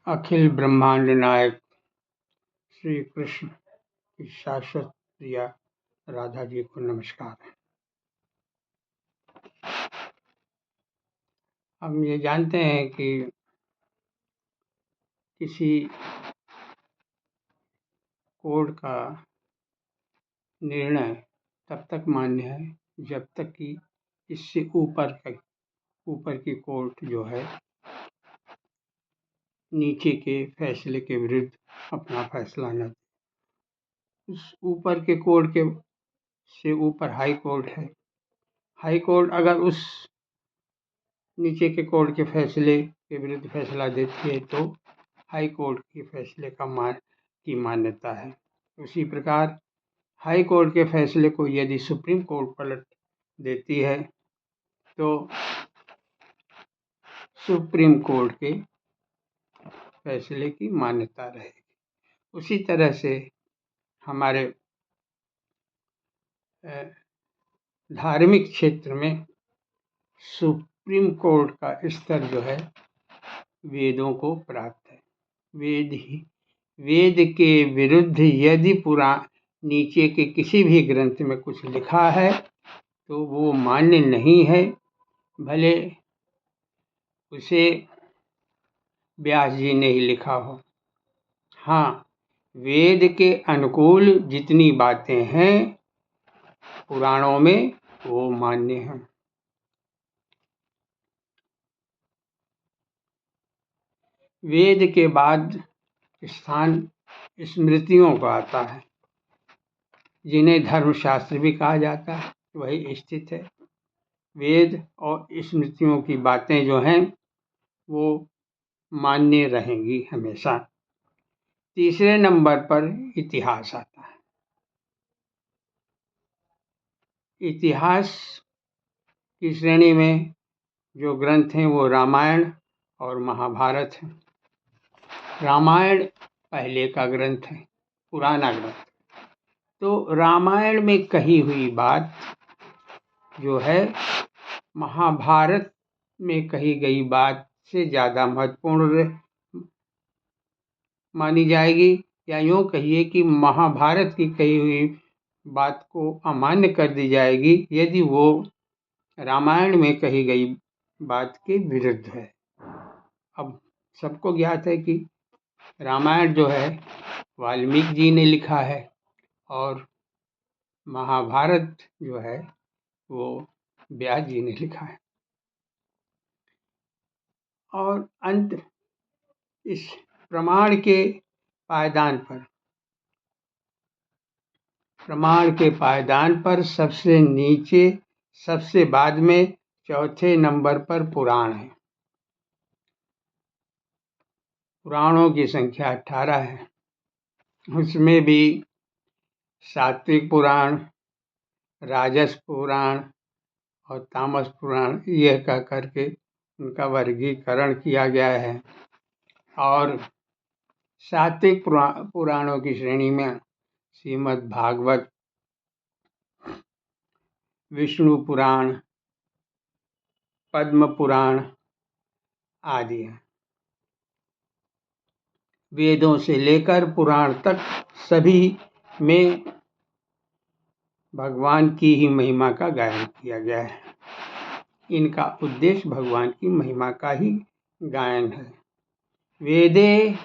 अखिल ब्रह्मांड नायक श्री कृष्ण की शाश्वत प्रिया राधा जी को नमस्कार। हम ये जानते हैं कि किसी कोड का निर्णय तब तक मान्य है जब तक कि इससे ऊपर की कोर्ट जो है नीचे के फैसले के विरुद्ध अपना फैसला न दे। उस ऊपर के कोर्ट के से ऊपर हाई कोर्ट है। हाई कोर्ट अगर उस नीचे के कोर्ट के फैसले के विरुद्ध फैसला देती है तो हाई कोर्ट के फैसले की मान्यता है। उसी प्रकार हाई कोर्ट के फैसले को यदि सुप्रीम कोर्ट पलट देती है तो सुप्रीम कोर्ट के फैसले की मान्यता रहेगी। उसी तरह से हमारे धार्मिक क्षेत्र में सुप्रीम कोर्ट का स्तर जो है वेदों को प्राप्त है। वेद के विरुद्ध यदि नीचे के किसी भी ग्रंथ में कुछ लिखा है तो वो मान्य नहीं है, भले उसे व्यास जी ने ही लिखा हो। हाँ, वेद के अनुकूल जितनी बातें हैं पुराणों में वो मान्य हैं। वेद के बाद स्थान स्मृतियों का आता है, जिन्हें धर्मशास्त्र भी कहा जाता है, वही स्थित है। वेद और स्मृतियों की बातें जो हैं वो मान्य रहेंगी हमेशा। तीसरे नंबर पर इतिहास आता है। इतिहास की श्रेणी में जो ग्रंथ हैं वो रामायण और महाभारत है। रामायण पहले का ग्रंथ है, पुराना ग्रंथ। तो रामायण में कही हुई बात जो है महाभारत में कही गई बात से ज़्यादा महत्वपूर्ण मानी जाएगी, या यूँ कहिए कि महाभारत की कही हुई बात को अमान्य कर दी जाएगी यदि वो रामायण में कही गई बात के विरुद्ध है। अब सबको ज्ञात है कि रामायण जो है वाल्मीकि जी ने लिखा है और महाभारत जो है वो व्यास जी ने लिखा है। और अंत इस प्रमाण के पायदान पर सबसे नीचे, सबसे बाद में चौथे नंबर पर पुराण है। पुराणों की संख्या 18 है। उसमें भी सात्विक पुराण, राजस पुराण और तामस पुराण यह कह करके उनका वर्गीकरण किया गया है। और सात्विक पुराणों की श्रेणी में श्रीमद् भागवत, विष्णु पुराण, पद्म पुराण आदि हैं। वेदों से लेकर पुराण तक सभी में भगवान की ही महिमा का गायन किया गया है। इनका उद्देश्य भगवान की महिमा का ही गायन है। वेदे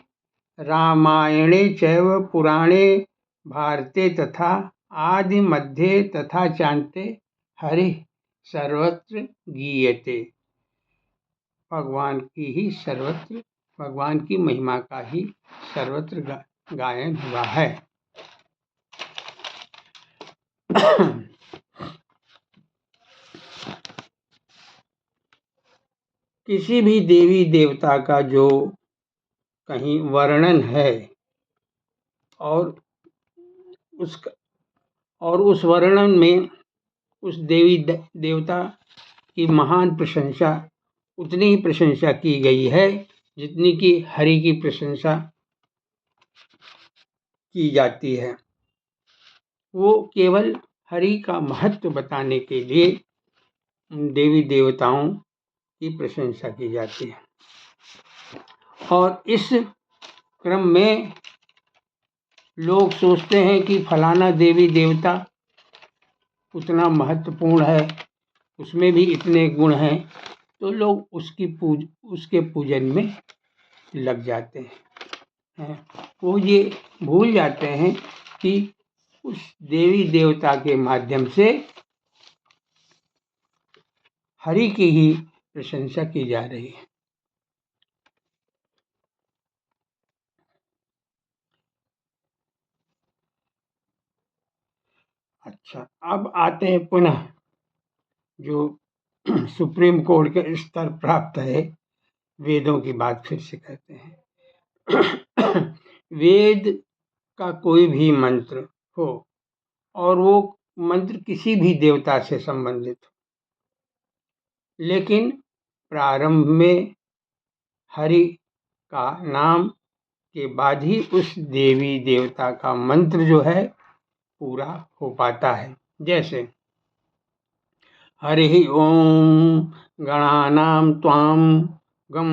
रामायणे चैव पुराणे भारते तथा आदि मध्ये तथा चान्ते हरि सर्वत्र गीयते। भगवान की महिमा का ही सर्वत्र गायन हुआ है। किसी भी देवी देवता का जो कहीं वर्णन है और उस वर्णन में उस देवी देवता की महान प्रशंसा, उतनी ही प्रशंसा की गई है जितनी कि हरि की प्रशंसा की जाती है। वो केवल हरि का महत्व बताने के लिए देवी देवताओं की प्रशंसा की जाती है। और इस क्रम में लोग सोचते हैं कि फलाना देवी देवता उतना महत्वपूर्ण है, उसमें भी इतने गुण हैं, तो लोग उसके पूजन में लग जाते हैं। वो ये भूल जाते हैं कि उस देवी देवता के माध्यम से हरि की ही प्रशंसा की जा रही है। अच्छा, अब आते हैं पुनः जो सुप्रीम कोर्ट के स्तर प्राप्त है, वेदों की बात फिर से करते हैं। वेद का कोई भी मंत्र हो और वो मंत्र किसी भी देवता से संबंधित हो, लेकिन प्रारंभ में हरि का नाम के बाद ही उस देवी देवता का मंत्र जो है पूरा हो पाता है। जैसे हरि ओम गणानां त्वां गम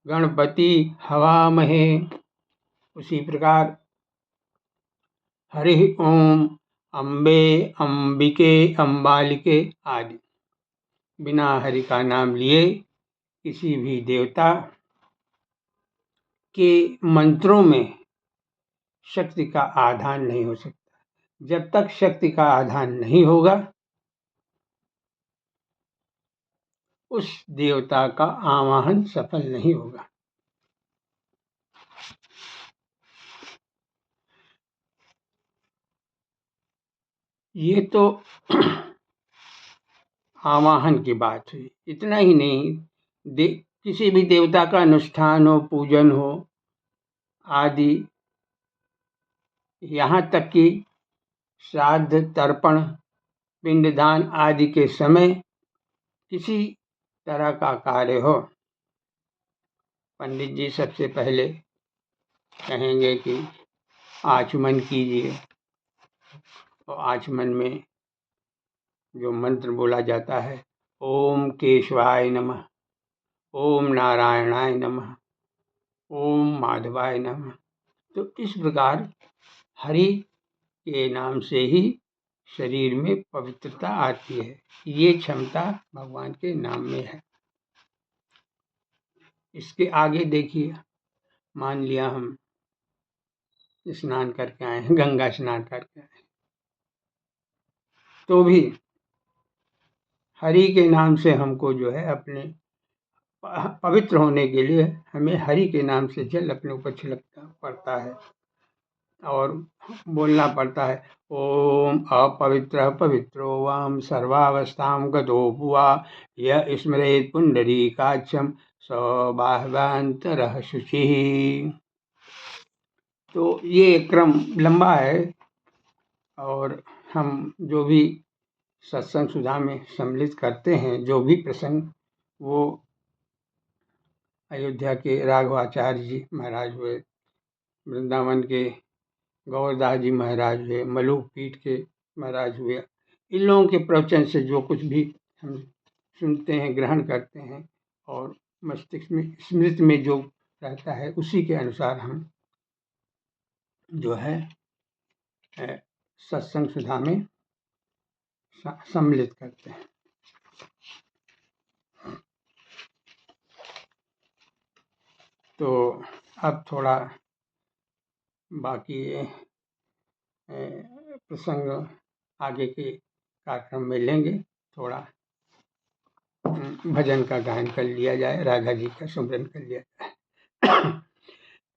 गणपति हवामहे, उसी प्रकार हरि ओम अम्बे अंबिके अम्बालिके आदि। बिना हरि का नाम लिए किसी भी देवता के मंत्रों में शक्ति का आधान नहीं हो सकता। जब तक शक्ति का आधान नहीं होगा, उस देवता का आवाहन सफल नहीं होगा। ये तो आवाहन की बात हुई। इतना ही नहीं, किसी भी देवता का अनुष्ठान हो, पूजन हो आदि, यहाँ तक कि श्राद्ध तर्पण पिंडदान आदि के समय किसी तरह का कार्य हो, पंडित जी सबसे पहले कहेंगे कि आचमन कीजिए, और आचमन में जो मंत्र बोला जाता है, ओम केशवाय नमः, ओम नारायणाय नमः, ओम माधवाय नमः। तो इस प्रकार हरि के नाम से ही शरीर में पवित्रता आती है। ये क्षमता भगवान के नाम में है। इसके आगे देखिए, मान लिया हम स्नान करके आए हैं, गंगा स्नान करके आए, तो भी हरि के नाम से हमको जो है अपने पवित्र होने के लिए हमें हरि के नाम से जल अपने ऊपर छिड़कना पड़ता है और बोलना पड़ता है, ओम अपवित्र पवित्रो वाम सर्वावस्थां गतो भुवा यः स्मरेत् पुंडरीकाक्षं सबाह्वान्तरः शुचिः। तो ये क्रम लंबा है, और हम जो भी सत्संग सुधा में सम्मिलित करते हैं, जो भी प्रसंग, वो अयोध्या के राघवाचार्य जी महाराज हुए, वृंदावन के गौरदास जी महाराज हुए, मलुक पीठ के महाराज हुए, इन लोगों के प्रवचन से जो कुछ भी हम सुनते हैं, ग्रहण करते हैं, और मस्तिष्क में स्मृति में जो रहता है, उसी के अनुसार हम जो है सत्संग सुधा में सम्मिलित करते हैं। तो अब थोड़ा बाकी प्रसंग आगे के कार्यक्रम में लेंगे। थोड़ा भजन का गायन कर लिया जाए, राधा जी का सुमरन कर लिया जाए।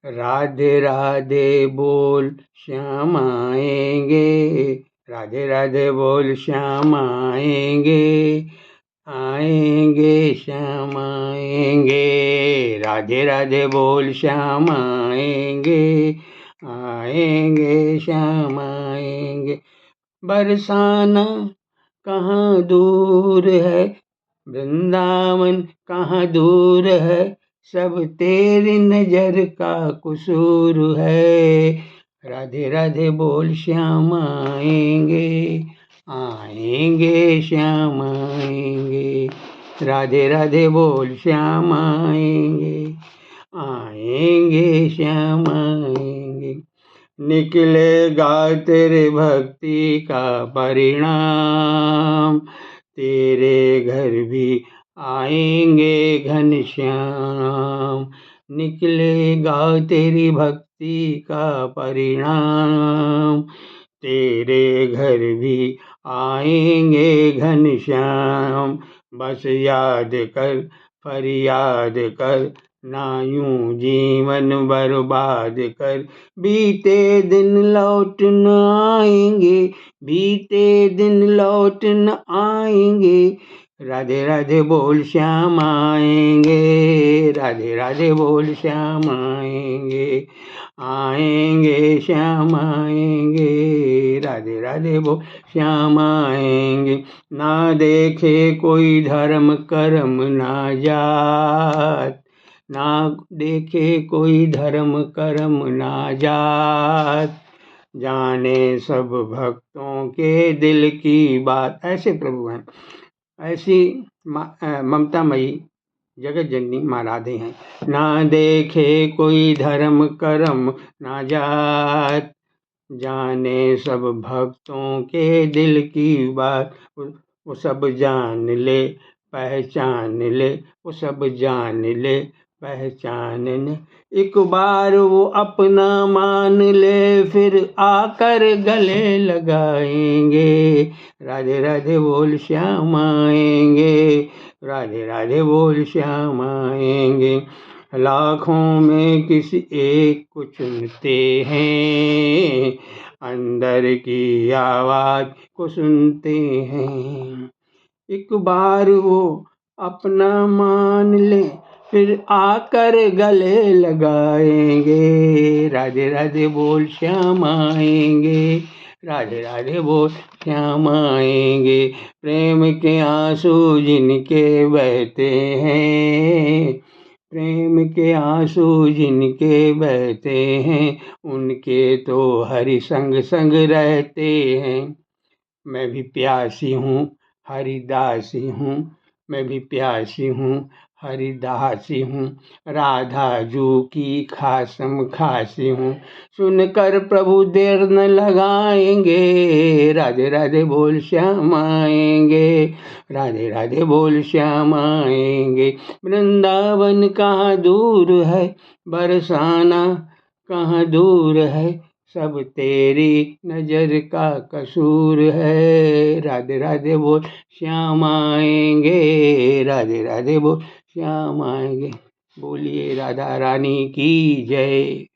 राधे राधे बोल श्याम आएंगे, राधे राधे बोल श्याम आएंगे, आएंगे श्याम आएंगे, राधे राधे बोल श्याम आएंगे, आएंगे श्याम आएंगे। बरसाना कहाँ दूर है, वृंदावन कहाँ दूर है, सब तेरी नजर का कसूर है, राधे राधे बोल श्याम आएंगे, आएंगे श्याम आएंगे, राधे राधे बोल श्याम आएंगे, आएंगे श्याम आएंगे। निकलेगा तेरे भक्ति का परिणाम, तेरे घर भी आएंगे घनश्याम। निकलेगा तेरी भक्ति का परिणाम, तेरे घर भी आएंगे घनश्याम। बस याद कर फरियाद कर, ना यूं जीवन बर्बाद कर। बीते दिन लौट न आएंगे, बीते दिन लौट न आएंगे। राधे राधे बोल श्याम आएंगे, राधे राधे बोल श्याम आएंगे। आएंगे श्याम आएंगे, राधे राधे बोल श्याम आएंगे। ना देखे कोई धर्म कर्म ना जात, ना देखे कोई धर्म कर्म ना जात। जाने सब भक्तों के दिल की बात। ऐसे प्रभु हैं, ऐसी ममतामयी जगत जननी माँ राधे हैं। ना देखे कोई धर्म कर्म ना जात, जाने सब भक्तों के दिल की बात। वो सब जान ले पहचान ले, वो सब जान ले पहचान ले। एक बार वो अपना मान ले, फिर आकर गले लगाएंगे। राधे राधे बोल श्याम आएंगे, राधे राधे बोल श्याम आएंगे। लाखों में किसी एक को चुनते हैं, अंदर की आवाज को सुनते हैं। एक बार वो अपना मान ले, फिर आकर गले लगाएंगे। राधे राधे बोल श्याम आएंगे, राधे राधे बोल श्याम आएंगे। प्रेम के आंसू जिनके बहते हैं, प्रेम के आंसू जिनके बहते हैं, उनके तो हरि संग संग रहते हैं। मैं भी प्यासी हूँ हरिदासी हूँ, मैं भी प्यासी हूँ हरिदासी हूँ। राधा जू की खासम खासी हूँ, सुनकर प्रभु देर न लगाएंगे। राधे राधे बोल श्याम आएंगे, राधे राधे बोल श्याम आएंगे। वृंदावन कहाँ दूर है, बरसाना कहाँ दूर है, सब तेरी नजर का कसूर है। राधे राधे बोल श्याम आएंगे, राधे राधे बोल श्याम आएंगे। बोलिए राधा रानी की जय।